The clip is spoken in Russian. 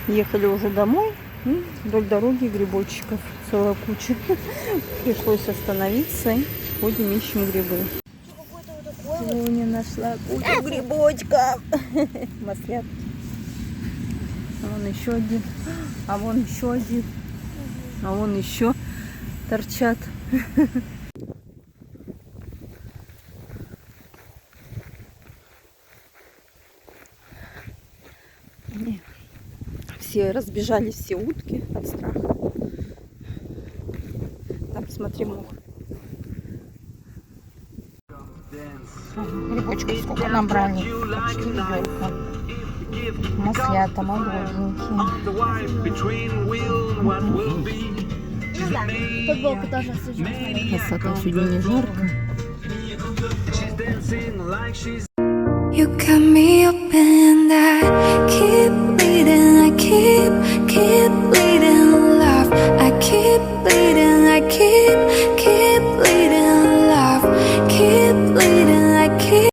Ехали уже домой. И вдоль дороги грибочков целая куча. Пришлось остановиться и ходим, ищем грибы. Сегодня нашла кучу грибочков. Маслят. Вон еще один. А вон еще один. А вон еще торчат. Все разбежались, все утки от страха. Там, смотри, мух. Грибочков сколько набрали? 4 ведерка. Маслята молоденькие. Футболку тоже освежаю. Красота, сегодня не жарко. You cut me open